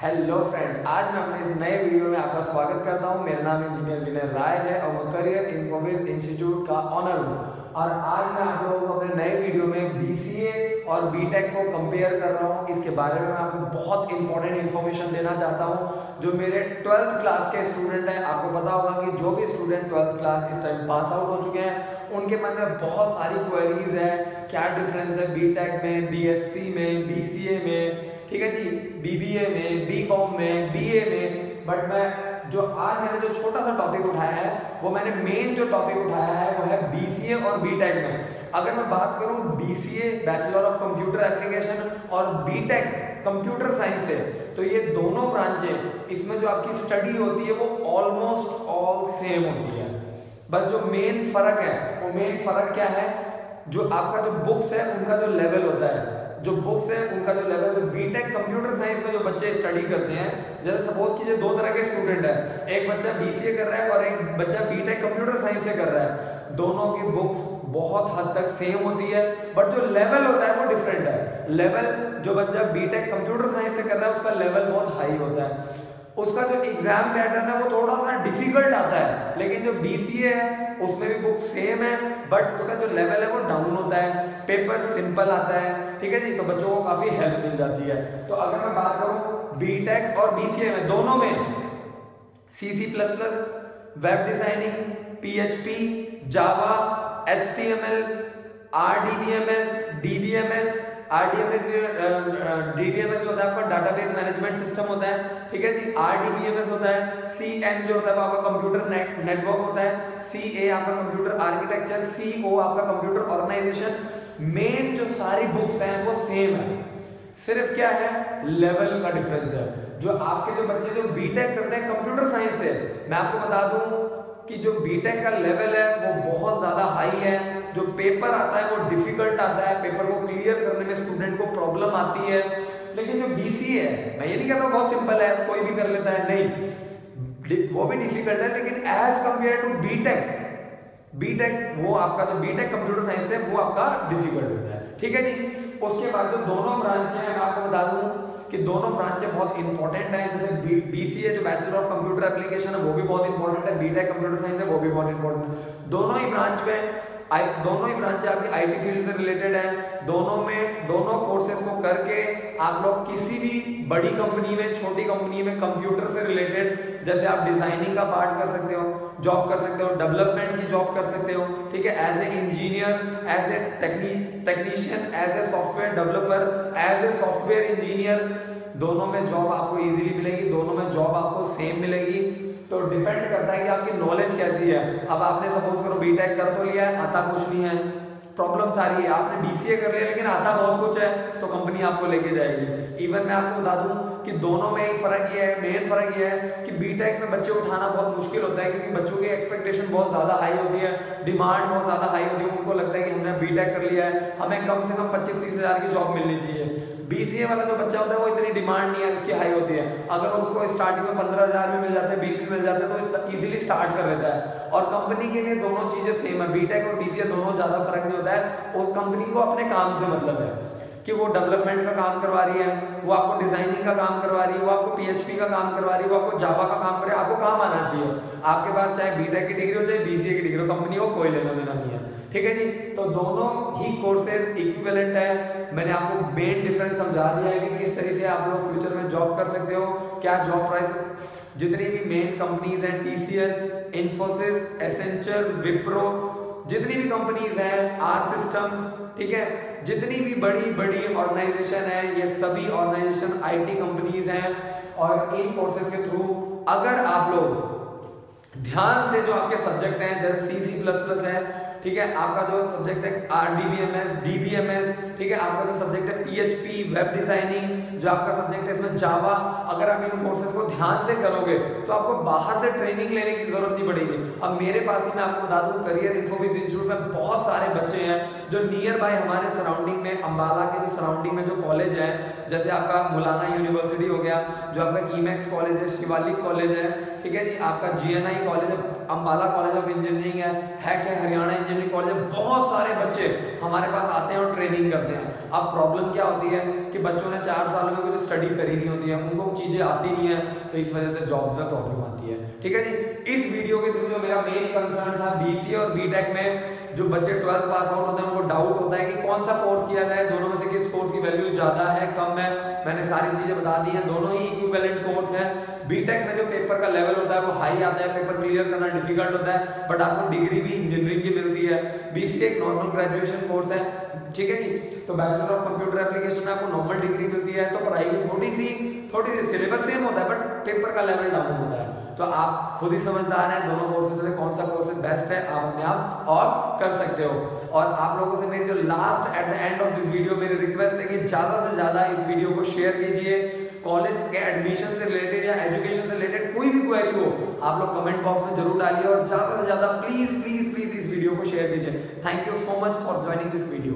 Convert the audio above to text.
Hello friend, आज मैं अपने इस नए वीडियो में आपका स्वागत करता हूं। मेरा नाम इंजीनियर विनय राय है और मैं करियर इन्फोसिस इंस्टीट्यूट का ऑनर हूं। और आज मैं आप लोगों को अपने नए वीडियो में बीसीए और बीटेक को कंपेयर कर रहा हूं। इसके बारे में मैं आपको बहुत इंपॉर्टेंट इन्फॉर्मेशन देना चाहता हूं। जो मेरे 12th क्लास के स्टूडेंट हैं, आपको पता होगा कि जो भी स्टूडेंट 12th क्लास इस टाइम पास आउट हो चुके हैं, उनके मन में बहुत सारी क्वेरीज है। क्या डिफरेंस है बीटेक में, बीएससी में, बीसीए में, ठीक है जी, बीबीए में, बीकॉम में, बीए में। बट मैं जो आज मैंने जो छोटा सा टॉपिक उठाया है, वो मैंने मेन जो टॉपिक उठाया है वो है बीसीए और बीटेक में। अगर मैं बात करूं BCA bachelor of computer application और बीटेक कंप्यूटर साइंस है, तो ये दोनों ब्रांचें, इसमें जो आपकी स्टडी होती है वो ऑलमोस्ट ऑल सेम होती है। बस जो मेन फर्क है, वो मेन फर्क क्या है, जो आपका जो बुक्स है उनका जो लेवल होता है, जो बुक्स है उनका जो लेवल, जो बीटेक कंप्यूटर साइंस में जो बच्चे स्टडी करते हैं, जैसे सपोज कीजिए दो तरह के स्टूडेंट है, एक बच्चा बीसीए कर रहा है और एक बच्चा बीटेक कंप्यूटर साइंस से कर रहा है। दोनों की बुक्स बहुत हद तक सेम होती है, बट जो लेवल होता है वो डिफरेंट है। लेवल जो बच्चा बीटेक कंप्यूटर साइंस से कर रहा है उसका लेवल बहुत हाई होता है, उसका जो एग्जाम पैटर्न है वो थोड़ा सा डिफिकल्ट आता है। लेकिन जो बीसीए है उसमें भी बुक सेम है, बट उसका जो लेवल है वो डाउन होता है, पेपर सिंपल आता है, ठीक है जी। तो बच्चों को काफी हेल्प मिल जाती है। तो अगर मैं बात करूं बीटेक और बीसीए में, दोनों में C++, वेब डिजाइनिंग, PHP, जावा, HTML, RDBMS, DBMS, DBMS होता है आपका डाटाबेस मैनेजमेंट सिस्टम होता है, ठीक है जी। RDBMS होता है, CN जो होता है आपका कंप्यूटर नेटवर्क होता है, CA आपका कंप्यूटर आर्किटेक्चर, CO आपका कंप्यूटर ऑर्गेनाइजेशन। मेन जो सारी बुक्स हैं वो सेम है, सिर्फ क्या है, लेवल का डिफरेंस है। जो आपके जो बच्चे जो बीटेक करते हैं कंप्यूटर साइंस से, मैं आपको बता दूं कि जो बीटेक का लेवल है वो बहुत ज्यादा हाई है। जो पेपर आता है वो डिफिकल्ट आता है, पेपर को क्लियर करने में स्टूडेंट को प्रॉब्लम आती है। लेकिन जो बीसीए है, मैं ये नहीं कहता बहुत सिंपल है, कोई भी कर लेता है, नहीं, वो भी डिफिकल्ट है। लेकिन एज कंपेयर टू बीटेक वो आपका जो बीटेक कंप्यूटर साइंस है वो आपका डिफिकल्ट होता है, ठीक है जी। उसके बाद जो दोनों ब्रांच हैं, मैं आपको बता दूं कि दोनों ब्रांचें बहुत इंपॉर्टेंट हैं। जैसे बीसीए जो बैचलर ऑफ कंप्यूटर एप्लीकेशन है वो भी बहुत इंपॉर्टेंट है, बीटेक कंप्यूटर साइंस है वो भी बहुत इंपॉर्टेंट है। दोनों ही ब्रांच आपकी आईटी फील्ड से रिलेटेड है। दोनों कोर्सेज को करके आप लोग किसी भी बड़ी कंपनी में, छोटी कंपनी में कंप्यूटर से रिलेटेड, जैसे आप डिजाइनिंग का पार्ट कर सकते हो, जॉब कर सकते हो, डेवलपमेंट की जॉब कर सकते हो, ठीक है, as a engineer, as a technician, as a software developer, as a software engineer, दोनों में जॉब आपको इजीली मिलेगी, दोनों में जॉब आपको सेम मिलेगी। तो डिपेंड करता है कि आपकी नॉलेज कैसी है। अब आपने सपोज करो बीटेक कर तो लिया है, आता कुछ नहीं है, प्रॉब्लम सारी है। आपने बीसीए कर लिया लेकिन आता बहुत कुछ है, तो कंपनी आपको लेके जाएगी। इवन मैं आपको बता दूं कि दोनों में एक फर्क ये है, मेन फर्क ये है कि बीटेक में बच्चे उठाना बहुत मुश्किल होता है, क्योंकि बच्चों की एक्सपेक्टेशन बहुत ज्यादा हाई होती है, डिमांड बहुत ज्यादा हाई होती है। उनको लगता है कि हमने बीटेक कर लिया है, हमें कम से कम 25-30 हजार की जॉब मिलनी चाहिए। बीसीए वाला जो बच्चा होता है वो इतनी डिमांड नहीं है, उसकी हाई होती है। अगर उसको स्टार्टिंग में 15,000 में मिल जाते हैं, 20 में मिल जाते हैं, तो इजीली स्टार्ट कर लेता है। और कंपनी के लिए दोनों चीजें सेम है, बीटेक और बीसीए दोनों ज्यादा फर्क नहीं होता है। और कंपनी को अपने काम से मतलब है कि वो डेवलपमेंट का काम करवा रही है, वो आपको डिजाइनिंग का काम करवा रही है, वो आपको PHP का काम करवा रही है, वो आपको जावा का काम कर रही है। आपको काम आना चाहिए, आपके पास चाहे बीटेक की डिग्री हो चाहे बीसीए की डिग्री हो, कंपनी को कोई लेना देना नहीं है, ठीक है जी। तो दोनों ही कोर्सेज इक्विवेलेंट है। मैंने आपको मेन डिफरेंस समझा दिया है कि किस तरीके से आप लोग फ्यूचर में जॉब कर सकते हो, क्या जॉब प्राइस, जितनी भी मेन कंपनीज हैं, TCS, इन्फोसिस, एसेंचर, विप्रो, जितनी भी कंपनीज हैं, आर सिस्टम्स, ठीक है, जितनी भी बड़ी ऑर्गेनाइजेशन है, ये सभी ऑर्गेनाइजेशन आईटी कंपनीज हैं। और इन कोर्सेज के थ्रू अगर आप लोग ध्यान से जो आपके सब्जेक्ट हैं, जैसे C++ है, ठीक है, आपका जो सब्जेक्ट है RDBMS, DBMS, ठीक है, आपका जो सब्जेक्ट है PHP, वेब डिजाइनिंग, जो आपका सब्जेक्ट है इसमें जावा, अगर आप इन कोर्सेज को ध्यान से करोगे तो आपको बाहर से ट्रेनिंग लेने की जरूरत नहीं पड़ेगी। अब मेरे पास ही मैं आपको बता दूं, करियर इन्फोसिस इंस्टीट्यूट में बहुत सारे बच्चे हैं जो नियर बाय हमारे सराउंडिंग में, अंबाला के जो सराउंडिंग में जो कॉलेज है, जैसे आपका मौलाना यूनिवर्सिटी हो गया, जो आपका ईमैक्स कॉलेज है, शिवालिक कॉलेज है, ठीक है जी, आपका GNI कॉलेज है, अंबाला कॉलेज ऑफ इंजीनियरिंग है क्या, हरियाणा इंजीनियरिंग कॉलेज है, बहुत सारे बच्चे हमारे पास आते हैं और ट्रेनिंग करते हैं। अब प्रॉब्लम क्या होती है कि बच्चों ने 4 सालों में कुछ स्टडी करी नहीं होती है, उनको चीजें आती नहीं है, तो इस वजह से जॉब्स में प्रॉब्लम आती है। ठीक है जी, इस वीडियो के थ्रू जो मेरा मेन कंसर्न था BCA और BTech में जो बच्चे 12th पास आउट होते हैं उनको डाउट होता है कि कौन सा कोर्स किया जाए, दोनों में से किस कोर्स की वैल्यू ज्यादा है, कम है, मैंने सारी चीजें बता दी हैं, दोनों ही इक्विवेलेंट कोर्स है। BTech में जो पेपर का लेवल होता है वो हाई आता है, पेपर क्लियर करना डिफिकल्ट होता है, बट आपको डिग्री भी इंजीनियरिंग की मिलती है। BCA एक नॉर्मल ग्रेजुएशन कोर्स है, ठीक है जी, तो बैचलर ऑफ कंप्यूटर एप्लीकेशन में आपको नॉर्मल डिग्री मिलती है, तो पढ़ाई भी थोड़ी सी सिलेबस सेम होता है बट पेपर का लेवल डाउन होता है। तो आप खुद ही समझदार हैं, दोनों कोर्सेज में कौन सा कोर्स बेस्ट है आप अपने आप और कर सकते हो। और आप लोगों से मेरी जो last at the end of this video मेरी रिक्वेस्ट है कि ज्यादा से ज्यादा इस वीडियो को शेयर कीजिए। कॉलेज के एडमिशन से रिलेटेड या एजुकेशन से रिलेटेड कोई भी क्वेरी हो आप लोग कमेंट बॉक्स में जरूर डालिए, और ज्यादा से ज्यादा प्लीज प्लीज प्लीज इस वीडियो को शेयर कीजिए। Thank you so much for joining this video.